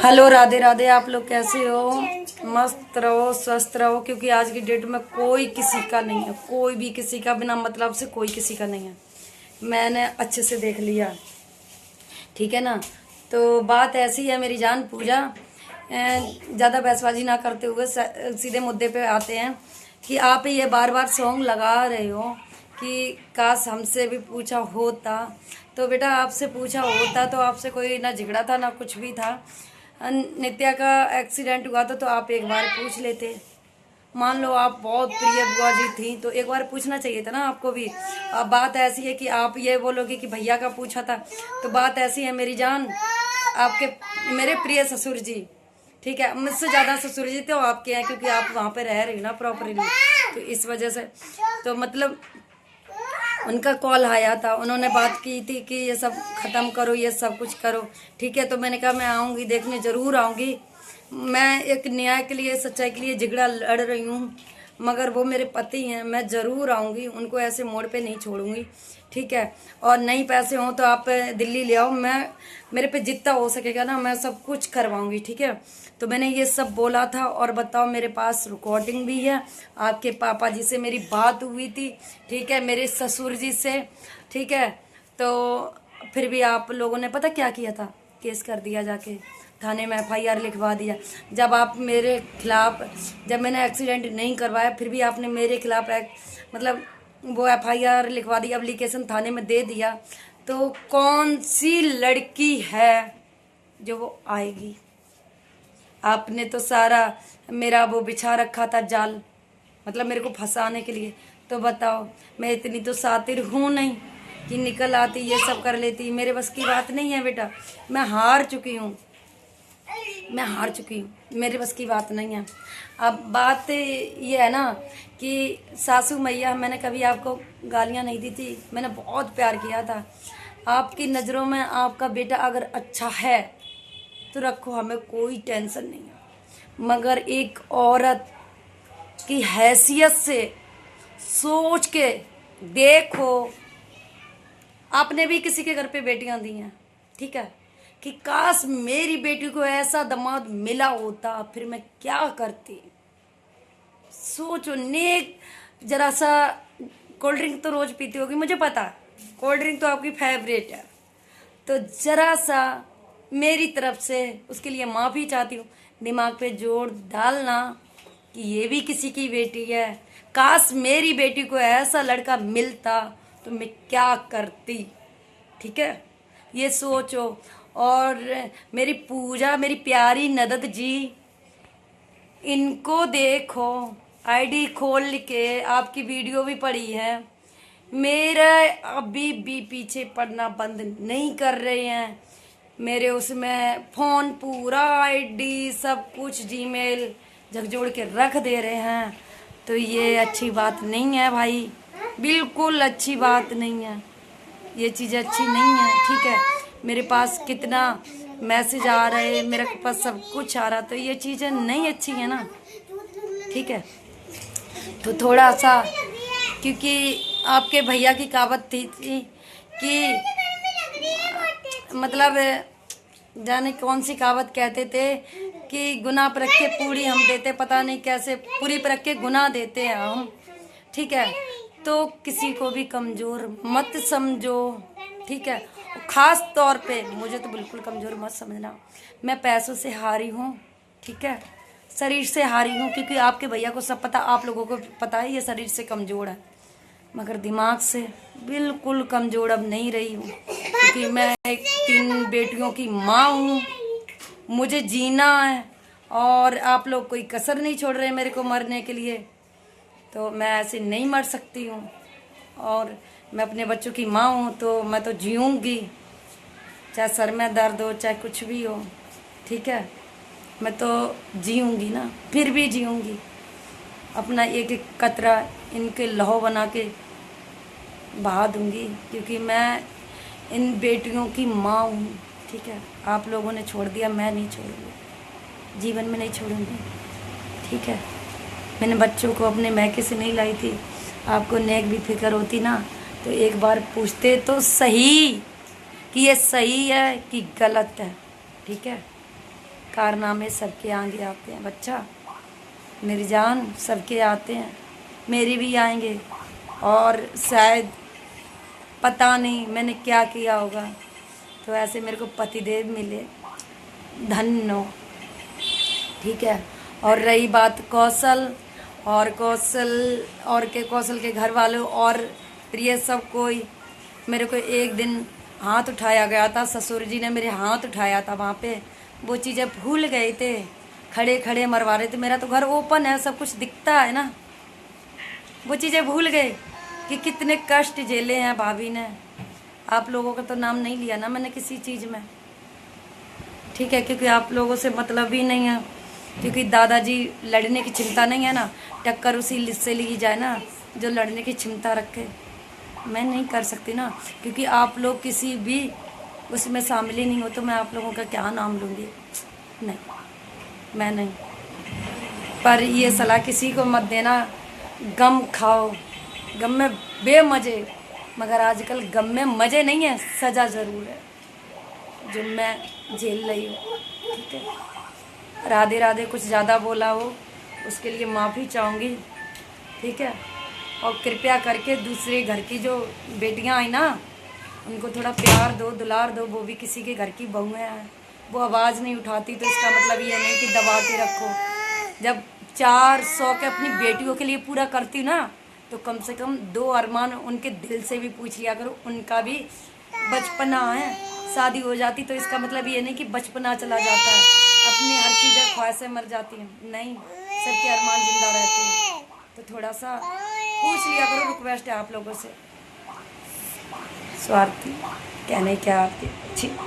Hello, Radhe Radhe. आप लोग कैसे हो? मस्त रहो, स्वस्थ रहो, क्योंकि आज की डेट में कोई किसी का नहीं है, कोई भी किसी का बिना मतलब से कोई किसी का नहीं है। मैंने अच्छे से देख लिया, ठीक है ना। तो बात ऐसी है मेरी जान पूजा, ज़्यादा बहसबाजी ना करते हुए सीधे मुद्दे पे आते हैं कि आप ये बार बार सॉन्ग लगा रहे हो कि काश हमसे भी पूछा होता। तो बेटा, आपसे पूछा होता तो आपसे कोई ना झगड़ा था ना कुछ भी था। नित्या का एक्सीडेंट हुआ था तो आप एक बार पूछ लेते। मान लो आप बहुत प्रिय बुआ जी थी तो एक बार पूछना चाहिए था ना आपको भी। अब बात ऐसी है कि आप ये बोलोगे कि भैया का पूछा था। तो बात ऐसी है मेरी जान, आपके मेरे प्रिय ससुर जी, ठीक है, मुझसे ज़्यादा ससुर जी तो आपके हैं, क्योंकि आप वहाँ पे रह रही हो ना प्रॉपरली, तो इस वजह से तो मतलब उनका कॉल आया था, उन्होंने बात की थी कि ये सब ख़त्म करो, ये सब कुछ करो, ठीक है। तो मैंने कहा मैं आऊँगी, देखने ज़रूर आऊँगी। मैं एक न्याय के लिए, सच्चाई के लिए झगड़ा लड़ रही हूँ, मगर वो मेरे पति हैं, मैं ज़रूर आऊँगी, उनको ऐसे मोड़ पे नहीं छोड़ूंगी, ठीक है। और नहीं पैसे हों तो आप दिल्ली ले आओ, मैं मेरे पे जितना हो सकेगा ना मैं सब कुछ करवाऊँगी, ठीक है। तो मैंने ये सब बोला था। और बताओ, मेरे पास रिकॉर्डिंग भी है, आपके पापा जी से मेरी बात हुई थी, ठीक है, मेरे ससुर जी से, ठीक है। तो फिर भी आप लोगों ने पता क्या किया था, केस कर दिया, जाके थाने में एफआईआर लिखवा दिया। जब आप मेरे खिलाफ, जब मैंने एक्सीडेंट नहीं करवाया फिर भी आपने मेरे खिलाफ मतलब वो एफआईआर लिखवा दी, एप्लीकेशन थाने में दे दिया। तो कौन सी लड़की है जो वो आएगी? आपने तो सारा मेरा वो बिछा रखा था जाल, मतलब मेरे को फंसाने के लिए। तो बताओ, मैं इतनी तो सातिर हूँ नहीं कि निकल आती ये सब कर लेती। मेरे बस की बात नहीं है बेटा, मैं हार चुकी हूँ, मैं हार चुकी हूँ, मेरे बस की बात नहीं है। अब बात ये है ना कि सासू मैया, मैंने कभी आपको गालियाँ नहीं दी थी, मैंने बहुत प्यार किया था। आपकी नज़रों में आपका बेटा अगर अच्छा है तो रखो, हमें कोई टेंशन नहीं है, मगर एक औरत की हैसियत से सोच के देखो। आपने भी किसी के घर पे बेटियां दी हैं, ठीक है, कि काश मेरी बेटी को ऐसा दामाद मिला होता, फिर मैं क्या करती। सोचो नेक। जरा सा कोल्ड ड्रिंक तो रोज पीती होगी, मुझे पता, कोल्ड ड्रिंक तो आपकी फेवरेट है। तो जरा सा मेरी तरफ से उसके लिए माफ़ी चाहती हूँ। दिमाग पे जोर डालना कि ये भी किसी की बेटी है, काश मेरी बेटी को ऐसा लड़का मिलता तो मैं क्या करती, ठीक है, ये सोचो। और मेरी पूजा, मेरी प्यारी नदद जी, इनको देखो, आईडी खोल के आपकी वीडियो भी पड़ी है, मेरा अभी भी पीछे पड़ना बंद नहीं कर रहे हैं। मेरे उसमें फ़ोन पूरा आईडी सब कुछ जीमेल झकझोड़ के रख दे रहे हैं। तो ये अच्छी बात नहीं है भाई, बिल्कुल अच्छी बात नहीं है, ये चीज़ अच्छी नहीं है, ठीक है। मेरे पास कितना मैसेज आ रहे, मेरे पास सब कुछ आ रहा, तो ये चीज़ें नहीं अच्छी है ना, ठीक है। तो थोड़ा सा, क्योंकि आपके भैया की कहावत थी कि मतलब जाने कौन सी कहावत कहते थे कि गुनाह परख के पूरी हम देते, पता नहीं कैसे पूरी परख के गुनाह देते हैं हम, ठीक है। तो किसी को भी कमज़ोर मत समझो, ठीक है। ख़ास तौर पे मुझे तो बिल्कुल कमज़ोर मत समझना। मैं पैसों से हारी हूँ, ठीक है, शरीर से हारी हूँ, क्योंकि आपके भैया को सब पता, आप लोगों को पता है ये शरीर से कमज़ोर है, मगर दिमाग से बिल्कुल कमज़ोर अब नहीं रही हूँ, क्योंकि मैं एक 3 बेटियों की माँ हूँ, मुझे जीना है और आप लोग कोई कसर नहीं छोड़ रहे मेरे को मरने के लिए। तो मैं ऐसे नहीं मर सकती हूँ, और मैं अपने बच्चों की माँ हूँ, तो मैं तो जीऊँगी, चाहे सर में दर्द हो, चाहे कुछ भी हो, ठीक है, मैं तो जीऊँगी ना, फिर भी जीऊँगी। अपना एक एक कतरा इनके लहू बना के बहा दूँगी, क्योंकि मैं इन बेटियों की माँ हूँ, ठीक है। आप लोगों ने छोड़ दिया, मैं नहीं छोड़ूँगी, जीवन में नहीं छोड़ूँगी, ठीक है। मैंने बच्चों को अपने मैके से नहीं लाई थी। आपको नेक भी फिक्र होती ना तो एक बार पूछते तो सही कि ये सही है कि गलत है, ठीक है। कारनामे सबके आगे आते हैं बच्चा, मेरी जान, सबके आते हैं, मेरे भी आएंगे। और शायद पता नहीं मैंने क्या किया होगा, तो ऐसे मेरे को पतिदेव मिले, धन्य हो, ठीक है। और रही बात कौशल कौशल के घर वालों और प्रिय सब कोई, मेरे को एक दिन हाथ उठाया गया था, ससुर जी ने मेरे हाथ उठाया था वहाँ पे, वो चीज़ें भूल गए थे, खड़े खड़े मरवा रहे थे। मेरा तो घर ओपन है, सब कुछ दिखता है ना, वो चीज़ें भूल गए कि कितने कष्ट झेले हैं भाभी ने। आप लोगों का तो नाम नहीं लिया ना मैंने किसी चीज़ में, ठीक है, क्योंकि आप लोगों से मतलब ही नहीं है, क्योंकि दादाजी लड़ने की क्षमता नहीं है ना, टक्कर उसी से ली जाए ना जो लड़ने की क्षमता रखे। मैं नहीं कर सकती ना, क्योंकि आप लोग किसी भी उसमें शामिल ही नहीं हो, तो मैं आप लोगों का क्या नाम लूँगी? नहीं, मैं नहीं। पर ये सलाह किसी को मत देना, गम खाओ, गम में बेमज़े, मगर आजकल गम में मज़े नहीं है, सज़ा ज़रूर है जो मैं झेल रही हूँ, ठीक है। राधे राधे, कुछ ज़्यादा बोला हो उसके लिए माफ़ी चाहूँगी, ठीक है। और कृपया करके दूसरे घर की जो बेटियां आई ना, उनको थोड़ा प्यार दो, दुलार दो, वो भी किसी के घर की बहुएं हैं, वो आवाज़ नहीं उठाती तो इसका मतलब ये नहीं कि दबा के रखो। जब 400 के अपनी बेटियों के लिए पूरा करती ना, तो कम से कम 2 अरमान उनके दिल से भी पूछ लिया करो, उनका भी बचपना है। शादी हो जाती तो इसका मतलब ये नहीं कि बचपना चला जाता है, अपनी हर चीज़ें ख्वाहिशें मर जाती हैं, नहीं, सबके अरमान जिंदा रहते हैं। तो थोड़ा सा पूछ लिया करो, रिक्वेस्ट है आप लोगों से। स्वार्थी कहने क्या आती, ठीक।